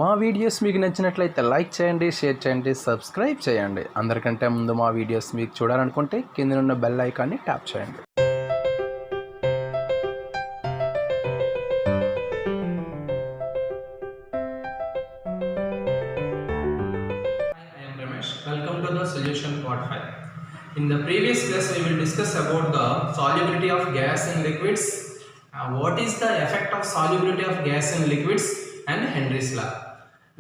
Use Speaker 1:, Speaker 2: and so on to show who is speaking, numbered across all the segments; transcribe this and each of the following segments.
Speaker 1: మా వీడియోస్ మీకు నచ్చినట్లయితే లైక్ చేయండి, షేర్ చేయండి, సబ్స్క్రైబ్ చేయండి. అందరికంటే ముందు మా వీడియోస్ మీకు చూడాలనుకుంటే కింద ఉన్న బెల్ ఐకాన్ని ట్యాప్ చేయండి.
Speaker 2: I am Ramesh. Welcome to the solution part 5. In the previous class we will discuss about the solubility of gas in liquids, what is the effect of solubility of gas in liquids, and Henry's law.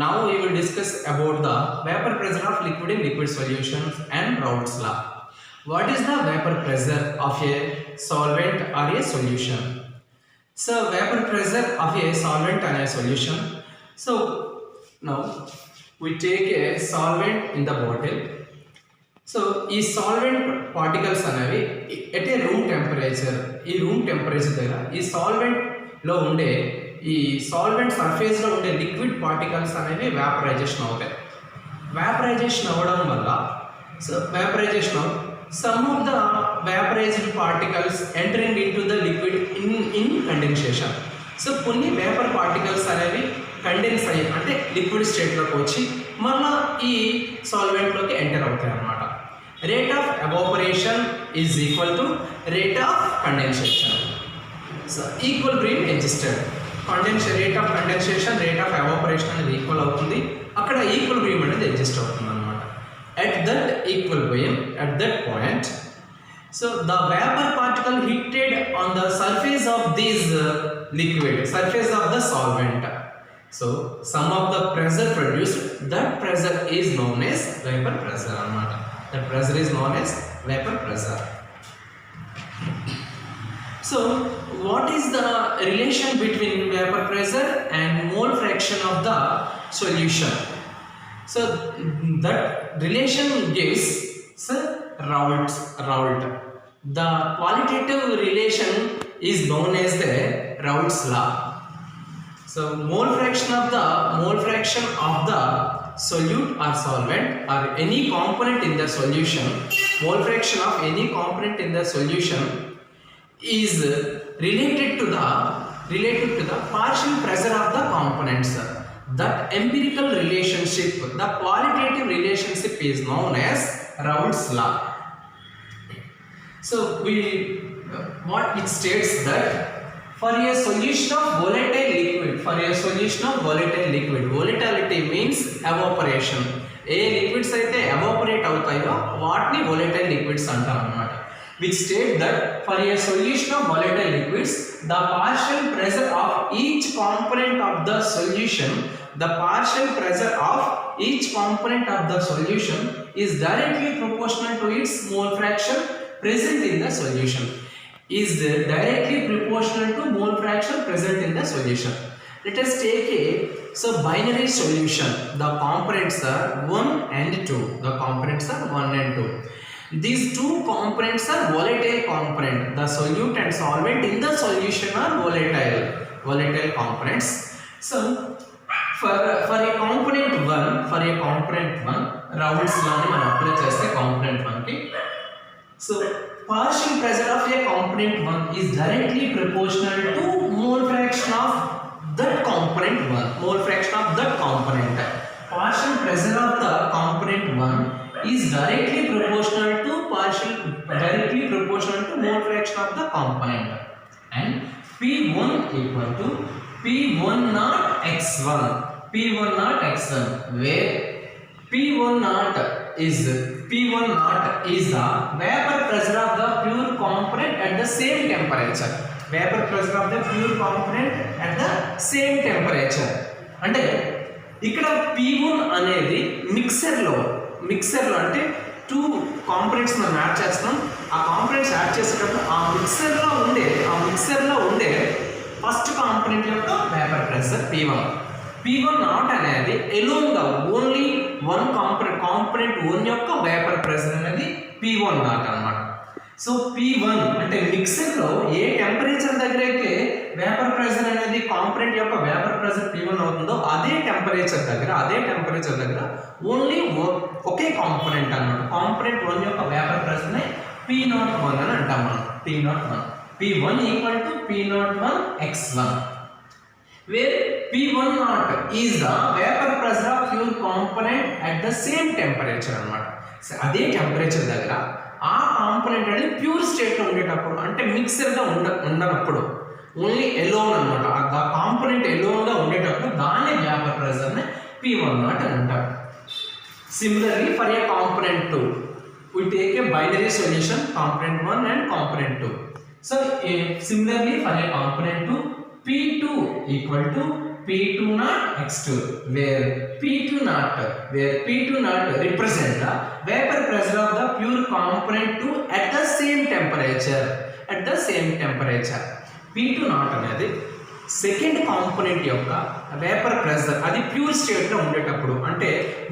Speaker 2: Now we will discuss about the vapor pressure of liquid in liquid solutions and Raoult's law. What is the vapor pressure of a solvent or a solution? So vapor pressure of a solvent and a solution. So now we take a solvent in the bottle. So ఈ solvent particles అనేవి at a room temperature, ఈ room temperature దగ్గర ఈ సాల్వెంట్లో ఉండే ఈ solvent సర్ఫేస్లో ఉండే లిక్విడ్ పార్టికల్స్ అనేవి వ్యాపరైజేషన్ అవుతాయి. వ్యాపరైజేషన్ అవ్వడం వల్ల vaporization some of the vaporized particles entering into the liquid in condensation. So కొన్ని వేపర్ పార్టికల్స్ అనేవి కండెన్స్ అయ్యి అంటే లిక్విడ్ స్టేట్లోకి వచ్చి మళ్ళీ ఈ సాల్వెంట్లోకి ఎంటర్ అవుతాయి అన్నమాట. Rate of evaporation is equal to rate of condensation. So equilibrium existed. Rate of condensation rate of evaporation అనేది ఈక్వల్ అవుతుంది. అక్కడ ఈక్విలిబ్రియం అనేది ఎగ్జిస్ట్ అవుతుంది అనమాట. At that equilibrium, at that point, so the vapor particle hitted on the surface of this liquid, surface of the solvent. So some of the pressure produced, that pressure is known as vapor pressure anamata. That pressure is known as vapor pressure. So what is the relation between vapor pressure and mole fraction of the solution? So that relation gives Raoult. The qualitative relation is known as the Raoult's law. So mole fraction of the solute or solvent or any component in the solution, mole fraction of any component in the solution is related to the partial pressure of the components. That empirical relationship, the qualitative relationship is known as Raoult's law. So what it states that for a solution of volatile liquid, volatility means evaporation. A liquids అయితే evaporate అవుతాయో వాటిని volatile liquids అంటాం అన్నమాట. Which state that for a solution of volatile liquids, the partial pressure of each component of the solution, is directly proportional to its mole fraction present in the solution. Let us take a binary solution. The components are 1 and 2. These two components are volatile component. The solute and solvent in the solution are volatile components. So for a component 1, Raoult's law ni మనం apply చేస్తే component 1 కి, so partial pressure of a component 1 is directly proportional to mole fraction of that component 1. Partial pressure of the component 1 is directly proportional to mole fraction of the component, and P1 equal to P1 naught x1, where P1 naught is the vapor pressure of the pure component at the same temperature. అంటే ఇక్కడ P1 అనేది మిక్సర్లో అంటే 2 components మనం add చేస్తున్నాం. ఆ components add చేసేటప్పుడు ఆ మిక్సర్లో ఉండే ఫస్ట్ కాంపోనెంట్ యొక్క వేపర్ ప్రెషర్ P1 నాట్ అనేది ఎలోన్గా ఓన్లీ వన్ కాంపోనెంట్ 1 యొక్క వేపర్ ప్రెషర్ అనేది P1 నాట్ అన్నమాట. సో P1 అంటే మిక్సర్లో ఏ టెంపరేచర్ దగ్గర అయితే వేపర్ ప్రెషర్ అనేది కాంపోనెంట్ యొక్క వేపర్ ప్రెషర్ P1 అవుతుందో అదే టెంపరేచర్ దగ్గర ఓన్లీ ఒకే కాంపోనెంట్ అన్నమాట. కాంపోనెంట్ 1 యొక్క వేపర్ ప్రెషర్ని P01 అని అంటాం మనం. P01 equal to P01 x1. where P1 naught is the vapor pressure of pure component at the same temperature అన్నమాట. అదే టెంపరేచర్ దగ్గర ఆ కాంపోనెంట్ అనేది ప్యూర్ స్టేట్ లో ఉండేటప్పుడు, అంటే మిక్సర్ గా ఉండనప్పుడు, ఓన్లీ ఎలోన్ అన్నమాట, ఆ కాంపోనెంట్ ఎలోన్ గా ఉండేటప్పుడు దాన్ని వేపర్ ప్రెషర్ ని P1 naught అని అంటారు. Similarly, for a component 2, we take a binary solution, component 1 and component 2. So, similarly for a component 2, P2 equal to P2 naught x2, where P2 naught represent the vapor pressure of the pure component 2 at the same temperature. P2 naught అనేది second component యొక్క vapour pressure, అది pure state లో ఉండేటప్పుడు, అంటే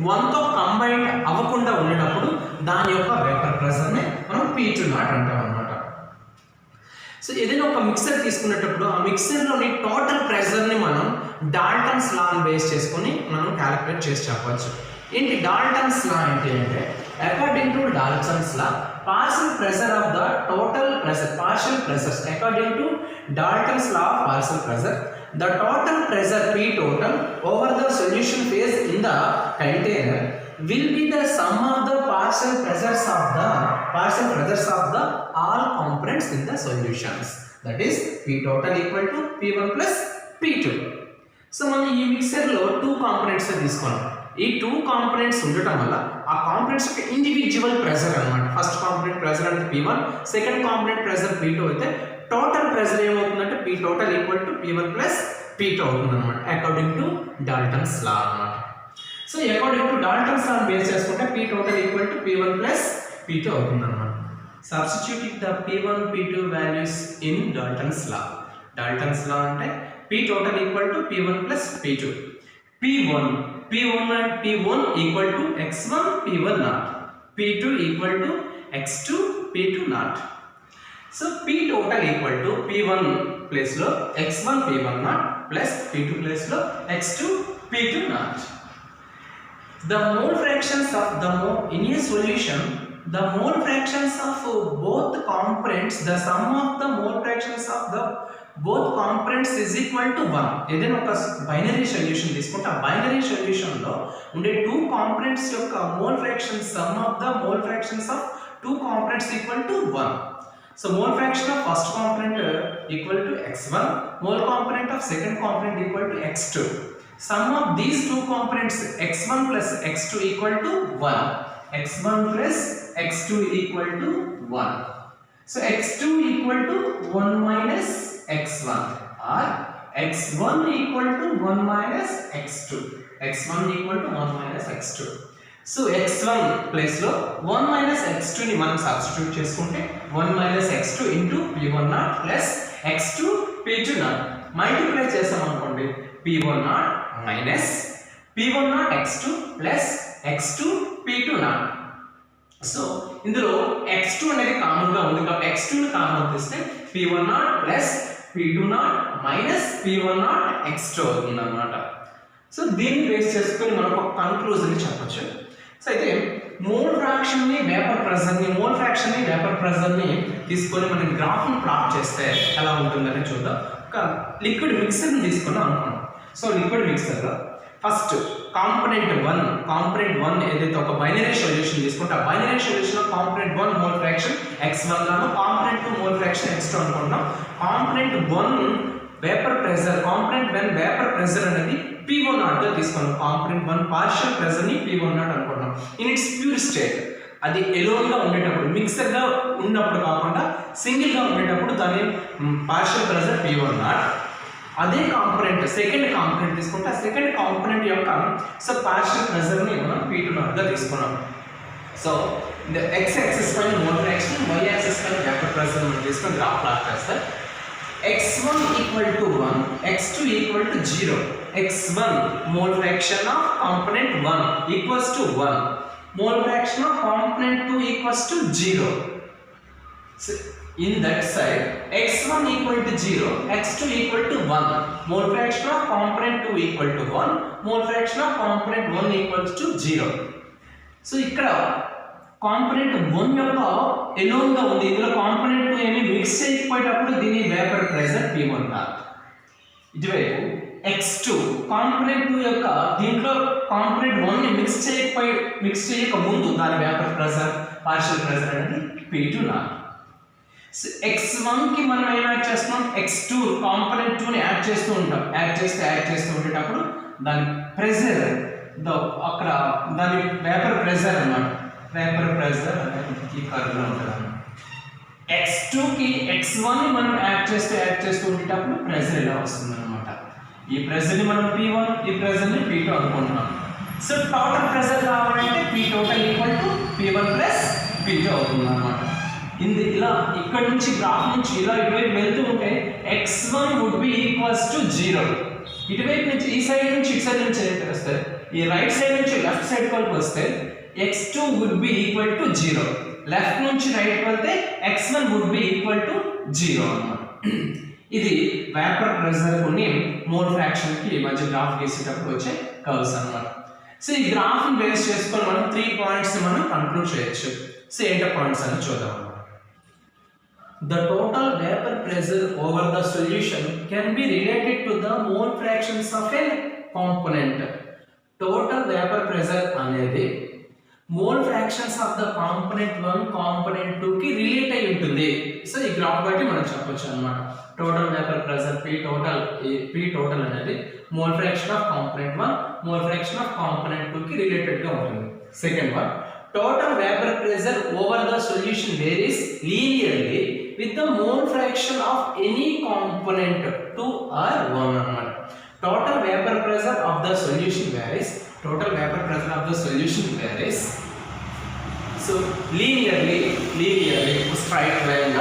Speaker 2: 1 తో combine అవ్వకుండా ఉండేటప్పుడు దాని యొక్క వేపర్ ప్రెషర్ ని మనం P2 naught అంటాం అన్నమాట. సో ఏదైనా ఒక మిక్సర్ తీసుకునేటప్పుడు ఆ మిక్సర్ లోని టోటల్ ప్రెషర్ ని మనం డాల్టన్స్ లా బేస్ చేసుకొని మనం క్యాలిక్యులేట్ చేసి చెప్పవచ్చు. ఏంటి డాల్టన్స్ లా అంటే according to Dalton's law partial pressure of the total pressure, partial pressures, according to Dalton's law of partial pressure, the total pressure P total over the solution phase in the container will be the sum of the partial pressures of the all components in the solutions. That is P total equal to P1 plus P2. So మనం ఈ mixer లో 2 components తీసుకున్నాం. ఈ 2 components ఉండటం వల్ల ఆ components యొక్క individual pressure అన్నమాట. ఫస్ట్ కాంపోనెంట్ ప్రెషర్ అంటే P1, second component pressure P2 అయితే టోటల్ ప్రెషర్ ఏమవుతుందంటే P total equal to P1 plus P2 అవుతుంది అన్నమాట, అకార్డింగ్ టు డాల్టన్స్ లా అన్నమాట. So according to Dalton's law base చేసుకుంటే P total equal to P1 plus P2 అవుతుంది అన్నమాట. Substituting the P1 P2 values in Dalton's law. Dalton's law అంటే P total equal to P1 plus P2. P1 and P1 equal to x1 P1 naught. P2 equal to x2 P2 naught. So P total equal to P1 place lo x1 P1 naught plus P2 place lo x2 P2 naught. The mole fractions of in a solution, the mole fractions of both components, the sum of the mole fractions of the both components is equal to 1. ఏదైనా ఒక binary solution తీసుకుంటే ఆ binary solution లో ఉండే 2 components యొక్క mole fraction some of the mole fractions of 2 components equal to 1. So mole fraction of first component equal to x1, mole component of second component equal to x2. Some of these 2 components x1 plus x2 equal to 1. x1 plus x2 equal to 1. So x2 equal to 1 minus x1 or x1 equal to 1 minus x2. x1 equal to 1 minus x2. So x1 place lo 1 minus x2 ni మనం substitute చేసుకుంటే 1 minus x2 into P1 naught plus x2 P2 naught multiply చేసాం అనుకోండి P1 naught minus P1 naught x2 plus x2 P2 naught. So ఇందులో x2 అనేది common గా ఉంది కాబట్టి x2 ని కామన్ తీస్తే P1 naught plus P2 naught minus P1 naught x2 అవుతుంది అన్నమాట. సో దీన్ని బేస్ చేసుకొని మనం ఒక కంక్లూజన్ చెప్పొచ్చు. సో అయితే మోల్ ఫ్రాక్షన్ ని వేపర్ ప్రెషర్ ని తీసుకొని మనం గ్రాఫ్ ని ప్లాట్ చేస్తే ఎలా ఉంటుందని చూద్దాం. ఒక లిక్విడ్ మిక్సర్ ని తీసుకున్నాం అనుకున్నాం. సో లిక్విడ్ మిక్సర్ లో ఫస్ట్ కాంపోనెంట్ 1 ఏదైతే ఒక బైనరీ సొల్యూషన్ తీసుకుంటే ఆ బైనరీ సొల్యూషన్ లో కాంపోనెంట్ 1 మోల్ ఫ్రాక్షన్ x1 గాను కాంపోనెంట్ 2 మోల్ ఫ్రాక్షన్ x2 అనుకుంటున్నాం. కాంపోనెంట్ 1 వేపర్ ప్రెషర్ అనేది P1 naught గా తీసుకున్నాం. కాంపోనెంట్ 1 పార్షియల్ ప్రెషర్ ని P1 naught అనుకుంటున్నాం. ఇన్ ఇట్స్ ప్యూర్ స్టేట్ అది ఎలోన్ గా ఉండేటప్పుడు, మిక్సర్ గా ఉన్నప్పుడు కాకుండా సింగిల్ గా ఉండేటప్పుడు దాని పార్షియల్ ప్రెషర్ P1 naught. అదే కాంపోనెంట్ సెకండ్ కాంపోనెంట్ తీసుకుంటే ఆ సెకండ్ కాంపోనెంట్ యొక్క పార్షియల్ ప్రెషర్ ని మనం P2 naught గా తీసుకున్నాం. సో x యాక్సిస్ పైన మోల్ ఫ్రాక్షన్, y యాక్సిస్ పైన వేపర్ ప్రెషర్ మనం తీసుకొని గ్రాఫ్ ప్లాట్ చేస్తే x1 equal to 1, x2 equal to 0. x1 mole fraction of component 1 equals to 1, mole fraction of component 2 equals to 0. So in that side x1 equal to 0, x2 equal to 1, mole fraction of component 2 equal to 1, mole fraction of component 1 equals to 0. So ఇక్కడ component 1 యొక్క alone గా ఉంది, ఇందులో component 2 ఏమి mix అయిపోయేటప్పుడు దీని vapour pressure P1 naught. ఇటువైపు x2 component 2 యొక్క దీంట్లో కాంపోనెంట్ 1 ని మిక్స్ చేయక ముందు దాని వేపర్ ప్రెషర్ పార్షియల్ ప్రెషర్ అనేది P2 నా x1 కి మనం ఏం యాడ్ చేస్తున్నాం x2 కాంపోనెంట్ 2 ని యాడ్ చేస్తూ ఉంటాం యాడ్ చేస్తూ ఉండేటప్పుడు దాని ప్రెషర్ అక్కడ దాని వేపర్ ప్రెషర్ అన్నమాట వేపర్ ప్రెషర్ అనేది ఈ కర్వ్ లో ఉంటుంది x2 కి x1 ని మనం యాడ్ చేస్తూ ఉండేటప్పుడు ప్రెషర్ ఇలా వస్తుంది అన్నమాట ఈ ప్రెషర్ ని మనం P1 ఈ ప్రెషర్ ని P2 అనుకుంటున్నాం సో టోటల్ ప్రెషర్ కావాలంటే P total equal to P1 plus P2 అవుతుంది అన్నమాట ఇలా ఇక్కడ నుంచి గ్రాఫ్ నుంచి ఇలా ఇటువైపు వెళ్తూ ఉంటే x1 would B equals to 0 ఇటువైపు నుంచి ఈ సైడ్ నుంచి ఇటు సైడ్ నుంచి వస్తే ఈ రైట్ సైడ్ నుంచి లెఫ్ట్ సైడ్ వరకు వస్తే x2 would be equal to 0 left నుంచి రైట్ వెళ్తే x1 would be equal to 0 అన్నమాట ఇది వేపర్ ప్రెషర్ కొన్ని మోల్ ఫ్రాక్షన్ కి మధ్య గ్రాఫ్ గీసేటప్పుడు వచ్చే కర్వ్స్ అన్నమాట సో ఈ గ్రాఫ్ ని బేస్ చేసుకొని మనం 3 పాయింట్స్ మనం కన్క్లూడ్ చేయొచ్చు సో ఏంటో పాయింట్స్ అని చూద్దాం The total vapor pressure over the solution can be related to the mole fractions of a component. Total vapor pressure అనేది mole fractions of the component 1 component 2 కి relate అయి ఉంటుంది so ఈ graph బట్టి మనం చెప్పొచ్చు అన్నమాట total vapor pressure P total అనేది mole fraction of component 1 mole fraction of component 2 కి రిలేటెడ్ గా ఉంటుంది second one total vapor pressure over the solution varies linearly with the mole fraction of any component 2 or 1 అన్నమాట total vapor pressure of the solution varies so linearly straight line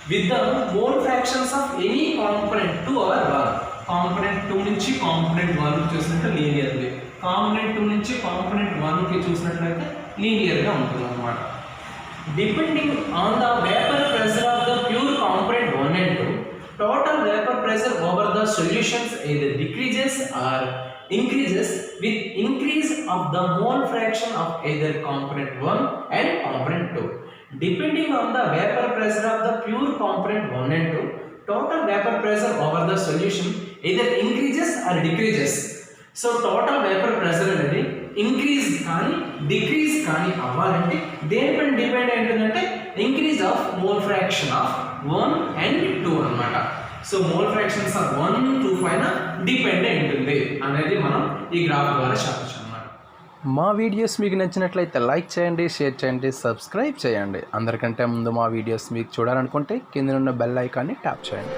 Speaker 2: with the mole fractions of any component 2 or 1 component 2 నుంచి component 1 చూసినట్టు linearly component 2 నుంచి component 1 కి చూసినట్లయితే linear గా ఉంటుంది అన్నమాట depending on the vapor pressure of the pure component 1 and 2 total vapor pressure over the solutions either decreases or increases with increase of the mole fraction of either component 1 and component 2 depending on the vapor pressure of the pure component 1 and 2 total vapor pressure over the solution either increases or decreases so total vapour pressure అనేది increase కానీ decrease కానీ అవ్వాలంటే దేనిపైన depend అయి ఉంటుందంటే increase of mole fraction of 1 and 2 అన్నమాట so mole fractions of 1 2 పైన depend అయి ఉంటుంది అనేది మనం ఈ గ్రాఫ్ ద్వారా చెప్పొచ్చు అన్నమాట
Speaker 1: మా వీడియోస్ మీకు నచ్చినట్లయితే లైక్ చేయండి షేర్ చేయండి సబ్స్క్రైబ్ చేయండి అందరికంటే ముందు మా వీడియోస్ మీకు చూడాలనుకుంటే కింద ఉన్న బెల్ ఐకాన్ని ట్యాప్ చేయండి